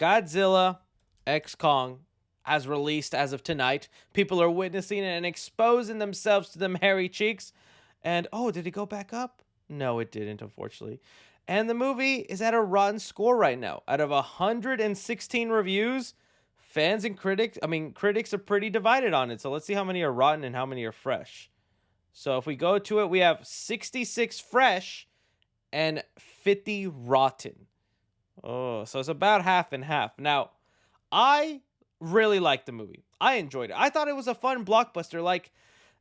Godzilla X Kong has released as of tonight. People are witnessing it and exposing themselves to them hairy cheeks. And oh, did it go back up? No, it didn't, unfortunately. And the movie is at a rotten score right now. Out of 116 reviews, fans and critics are pretty divided on it. So let's see how many are rotten and how many are fresh. So if we go to it, we have 66 fresh and 50 rotten. Oh, so it's about half and half. Now, I really liked the movie. I enjoyed it. I thought it was a fun blockbuster. Like,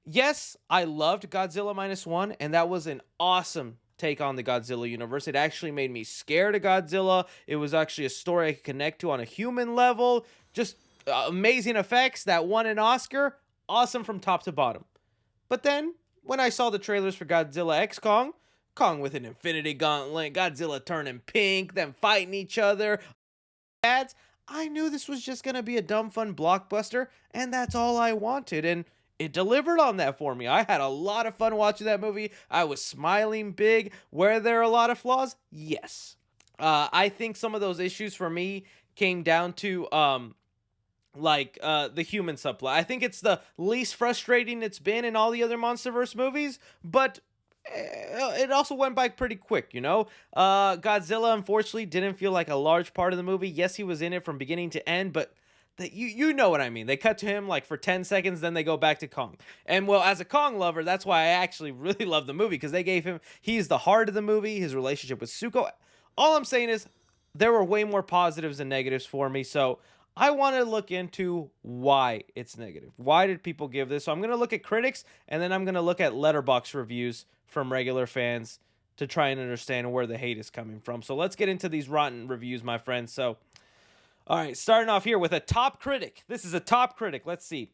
yes, I loved Godzilla Minus One, and that was an awesome take on the Godzilla universe. It actually made me scared of Godzilla. It was actually a story I could connect to on a human level. Just amazing effects that won an Oscar. Awesome from top to bottom. But then, when I saw the trailers for Godzilla X Kong, Kong with an infinity gauntlet, Godzilla turning pink, them fighting each other, ads, I knew this was just going to be a dumb fun blockbuster, and that's all I wanted, and it delivered on that for me. I had a lot of fun watching that movie. I was smiling big. Were there a lot of flaws? Yes. I think some of those issues for me came down to the human subplot. I think it's the least frustrating it's been in all the other MonsterVerse movies, but it also went by pretty quick, you know? Godzilla, unfortunately, didn't feel like a large part of the movie. Yes, he was in it from beginning to end, but you know what I mean. They cut to him like for 10 seconds, then they go back to Kong. And well, as a Kong lover, that's why I actually really love the movie, because they gave him, he's the heart of the movie, his relationship with Suko. All I'm saying is there were way more positives than negatives for me, so I want to look into why it's negative. Why did people give this? So I'm going to look at critics, and then I'm going to look at Letterboxd reviews from regular fans to try and understand where the hate is coming from. So let's get into these rotten reviews, my friends. So, all right, starting off here with a top critic. This is a top critic. Let's see.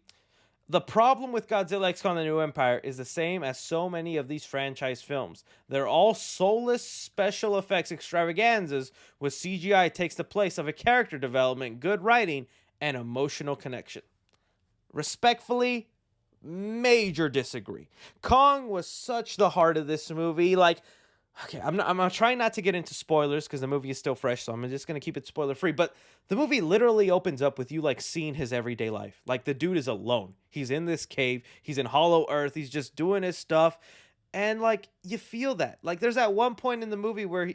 The problem with Godzilla X Kong the New Empire is the same as so many of these franchise films. They're all soulless special effects extravaganzas with CGI takes the place of a character development, good writing, and emotional connection. Respectfully, major disagree. Kong was such the heart of this movie. Like, okay, I'm trying not to get into spoilers because the movie is still fresh, so I'm just going to keep it spoiler free. But the movie literally opens up with you like seeing his everyday life. Like, the dude is alone. He's in this cave. He's in Hollow Earth. He's just doing his stuff. And like, you feel that. Like, there's that one point in the movie where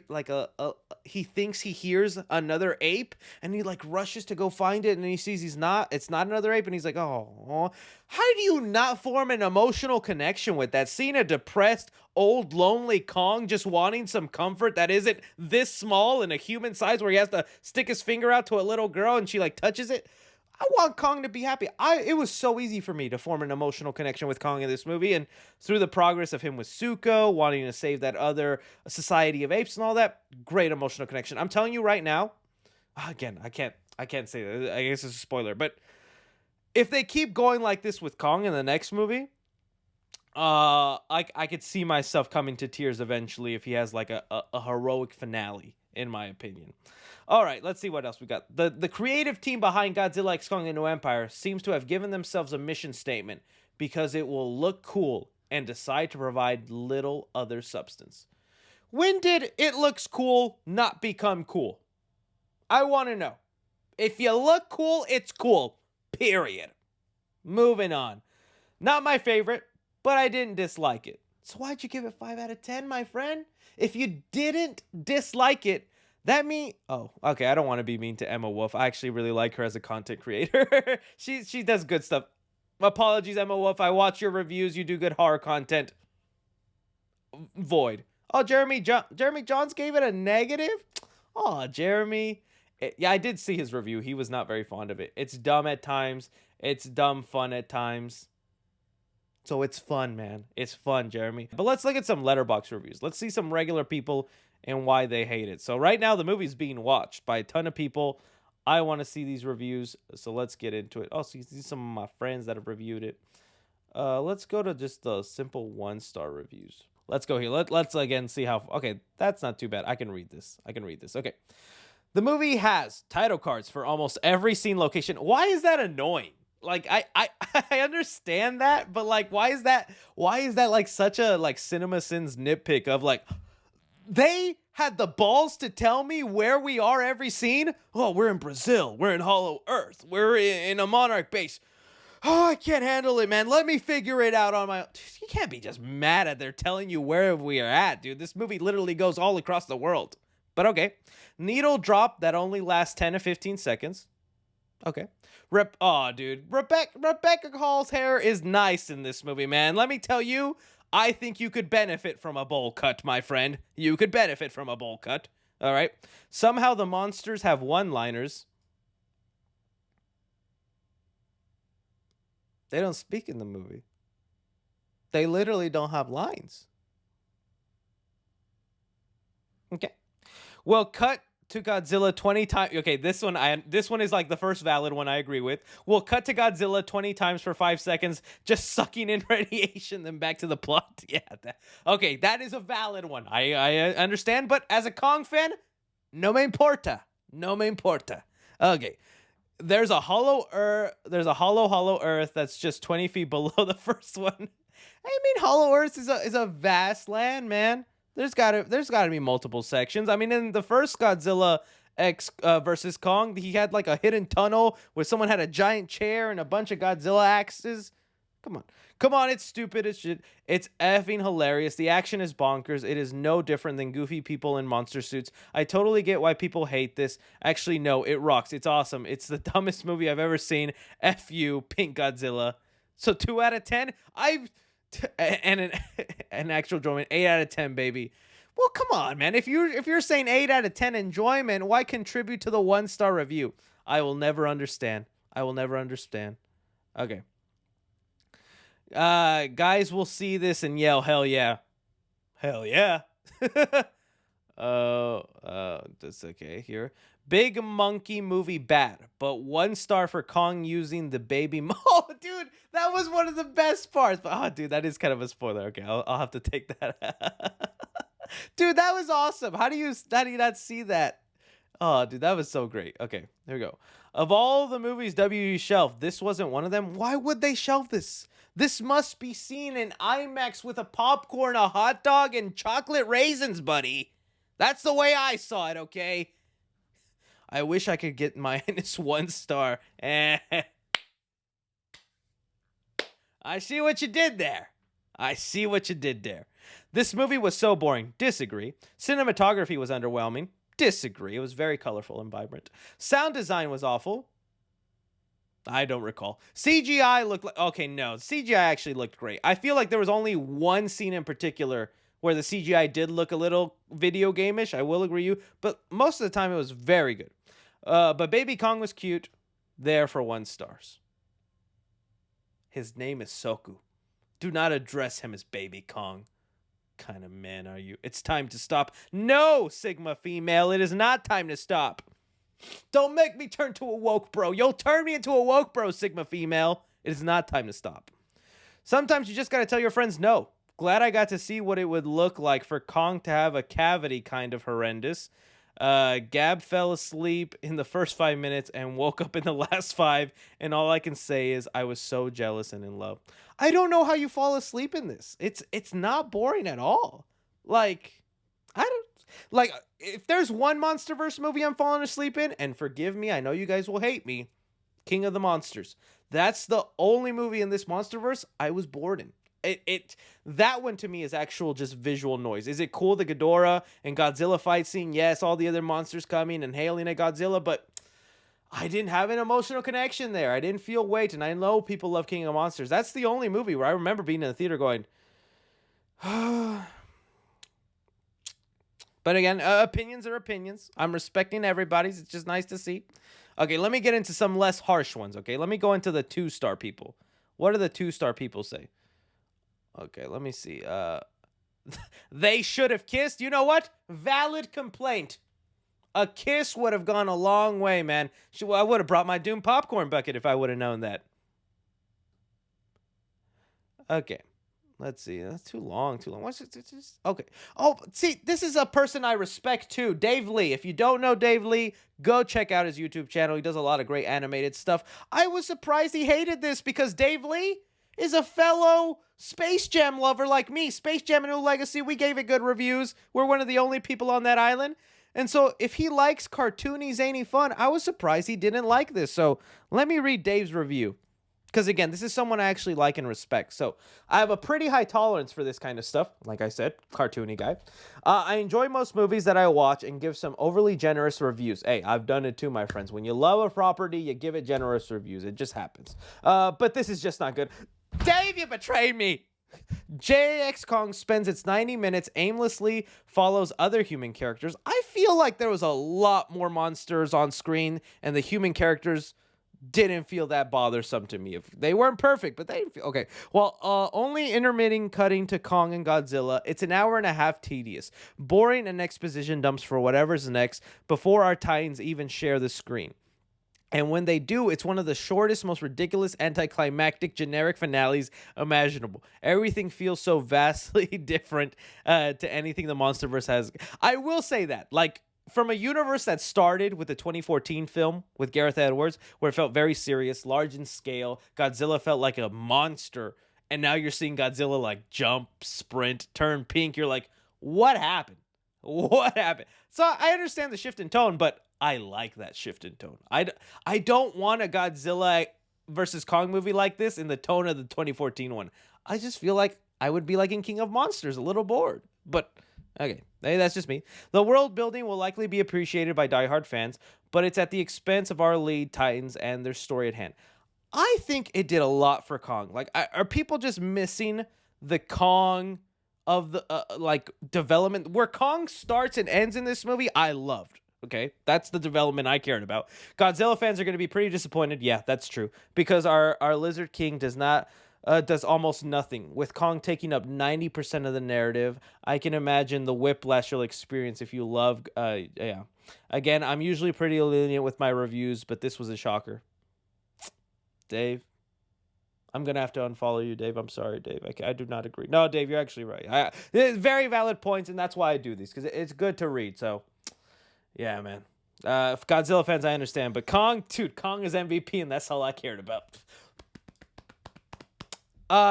he thinks he hears another ape, and he like rushes to go find it, and he sees it's not another ape, and he's like, oh, how do you not form an emotional connection with that? Seeing a depressed, old, lonely Kong just wanting some comfort that isn't this small in a human size, where he has to stick his finger out to a little girl and she like touches it. I want Kong to be happy. It was so easy for me to form an emotional connection with Kong in this movie, and through the progress of him with Suko, wanting to save that other society of apes and all that, great emotional connection. I'm telling you right now, again, I can't say that. I guess it's a spoiler, but if they keep going like this with Kong in the next movie, I could see myself coming to tears eventually if he has like a heroic finale, in my opinion. All right, let's see what else we got. The creative team behind Godzilla X Kong the New Empire seems to have given themselves a mission statement because it will look cool and decide to provide little other substance. When did it looks cool not become cool? I want to know. If you look cool, it's cool. Period. Moving on. Not my favorite, but I didn't dislike it. So why'd you give it 5 out of 10, my friend? If you didn't dislike it, that means... Oh, okay, I don't want to be mean to Emma Wolf. I actually really like her as a content creator. She does good stuff. Apologies, Emma Wolf. I watch your reviews. You do good horror content. Void. Oh, Jeremy Johns gave it a negative? Oh, Jeremy. Yeah, I did see his review. He was not very fond of it. It's dumb at times. It's dumb fun at times. So it's fun, man. It's fun, Jeremy. But let's look at some Letterboxd reviews. Let's see some regular people and why they hate it. So right now, the movie's being watched by a ton of people. I want to see these reviews, so let's get into it. Oh, so you see some of my friends that have reviewed it. Let's go to just the simple 1-star reviews. Let's go here. Let's again see how... Okay, that's not too bad. I can read this. Okay. The movie has title cards for almost every scene location. Why is that annoying? Like, I understand that, but like, why is that like such a like CinemaSins nitpick of like, They had the balls to tell me where we are every scene. Oh, we're in Brazil. We're in Hollow Earth. We're in a Monarch base. Oh, I can't handle it, man. Let me figure it out on my own. You can't be just mad at they're telling you where we are at, dude. This movie literally goes all across the world. But okay. Needle drop that only lasts 10 to 15 seconds. Okay. Oh, dude. Rebecca Hall's hair is nice in this movie, man. Let me tell you, I think you could benefit from a bowl cut, my friend. You could benefit from a bowl cut. All right. Somehow the monsters have one-liners. They don't speak in the movie. They literally don't have lines. Okay. Well, cut to Godzilla 20 times. Okay, this one is like the first valid one I agree with. We'll cut to Godzilla 20 times for 5 seconds, just sucking in radiation, then back to the plot. Yeah. Okay, that is a valid one. I understand, but as a Kong fan, no me importa. No me importa. Okay. There's a hollow Earth that's just 20 feet below the first one. I mean, Hollow Earth is a vast land, man. There's gotta be multiple sections. I mean, in the first Godzilla X versus Kong, he had like a hidden tunnel where someone had a giant chair and a bunch of Godzilla axes. Come on, it's stupid as shit. It's effing hilarious. The action is bonkers. It is no different than goofy people in monster suits. I totally get why people hate this. Actually, no, it rocks. It's awesome. It's the dumbest movie I've ever seen. F you, Pink Godzilla. So 2 out of 10. And an actual enjoyment. 8 out of 10, baby. Well, come on, man. If you're saying 8 out of 10 enjoyment, why contribute to the 1-star review? I will never understand. Okay. Guys will see this and yell, hell yeah. Hell yeah. That's okay here. Big monkey movie bad, but 1 star for Kong using the baby. Oh, dude, that was one of the best parts. But oh, dude, that is kind of a spoiler. Okay, I'll have to take that. Dude, that was awesome. How do you not see that? Oh, dude, that was so great. Okay, here we go. Of all the movies WWE shelved, this wasn't one of them. Why would they shelve this? This must be seen in IMAX with a popcorn, a hot dog, and chocolate raisins, buddy. That's the way I saw it, okay? I wish I could get minus 1 star. I see what you did there. This movie was so boring. Disagree. Cinematography was underwhelming. Disagree. It was very colorful and vibrant. Sound design was awful. I don't recall. CGI looked like... Okay, no. CGI actually looked great. I feel like there was only one scene in particular where the CGI did look a little video game-ish. I will agree with you. But most of the time, it was very good. But Baby Kong was cute. There for 1 stars. His name is Soku. Do not address him as Baby Kong. Kind of man are you? It's time to stop. No, Sigma female. It is not time to stop. Don't make me turn to a woke bro. You'll turn me into a woke bro, Sigma female. It is not time to stop. Sometimes you just gotta tell your friends no. Glad I got to see what it would look like for Kong to have a cavity kind of horrendous. Gab fell asleep in the first 5 minutes and woke up in the last 5. And all I can say is I was so jealous and in love. I don't know how you fall asleep in this. It's not boring at all. Like, if there's one MonsterVerse movie I'm falling asleep in, and forgive me, I know you guys will hate me, King of the Monsters. That's the only movie in this MonsterVerse I was bored in. That one to me is actual just visual noise. Is it cool, the Ghidorah and Godzilla fight scene? Yes, all the other monsters coming and hailing at Godzilla, but I didn't have an emotional connection there. I didn't feel weight, and I know people love King of Monsters. That's the only movie where I remember being in the theater going, But again, opinions are opinions. I'm respecting everybody's. It's just nice to see. Okay, let me get into some less harsh ones, okay? Let me go into the 2-star people. What do the 2-star people say? Okay, let me see. They should have kissed. You know what? Valid complaint. A kiss would have gone a long way, man. I would have brought my Doom popcorn bucket if I would have known that. Okay. Let's see. That's too long. What's it? Okay. Oh, see, this is a person I respect too. Dave Lee. If you don't know Dave Lee, go check out his YouTube channel. He does a lot of great animated stuff. I was surprised he hated this because Dave Lee is a fellow Space Jam lover like me, Space Jam: A New Legacy, we gave it good reviews. We're one of the only people on that island. And so if he likes cartoony, zany fun, I was surprised he didn't like this. So let me read Dave's review. Because again, this is someone I actually like and respect. So I have a pretty high tolerance for this kind of stuff. Like I said, cartoony guy. I enjoy most movies that I watch and give some overly generous reviews. Hey, I've done it too, my friends. When you love a property, you give it generous reviews. It just happens. But this is just not good. Dave, you betrayed me. JX Kong spends its 90 minutes aimlessly follows other human characters. I feel like there was a lot more monsters on screen and the human characters didn't feel that bothersome to me. If they weren't perfect, but they didn't feel okay. Well, only intermitting cutting to Kong and Godzilla. It's an hour and a half tedious, boring, and exposition dumps for whatever's next before our titans even share the screen. And when they do, it's one of the shortest, most ridiculous, anticlimactic, generic finales imaginable. Everything feels so vastly different to anything the MonsterVerse has. I will say that, like, from a universe that started with the 2014 film with Gareth Edwards, where it felt very serious, large in scale, Godzilla felt like a monster, and now you're seeing Godzilla, like, jump, sprint, turn pink. You're like, what happened? What happened? So I understand the shift in tone, but I like that shift in tone. I don't want a Godzilla versus Kong movie like this in the tone of the 2014 one. I just feel like I would be like in King of Monsters, a little bored. But okay, hey, that's just me. The world building will likely be appreciated by diehard fans, but it's at the expense of our lead titans and their story at hand. I think it did a lot for Kong. Like, are people just missing the Kong of the like development where Kong starts and ends in this movie? I loved. Okay, that's the development I cared about. Godzilla fans are going to be pretty disappointed. Yeah, that's true, because our Lizard King does almost nothing, with Kong taking up 90% of the narrative. I can imagine the whiplash you'll experience if you love. Yeah. Again, I'm usually pretty lenient with my reviews, but this was a shocker. Dave, I'm gonna have to unfollow you, Dave. I'm sorry, Dave. I do not agree. No, Dave, you're actually right. Very valid points, and that's why I do these, because it's good to read. So. Yeah, man. Godzilla fans, I understand. But Kong, dude, Kong is MVP, and that's all I cared about.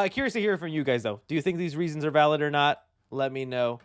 Curious to hear from you guys, though. Do you think these reasons are valid or not? Let me know.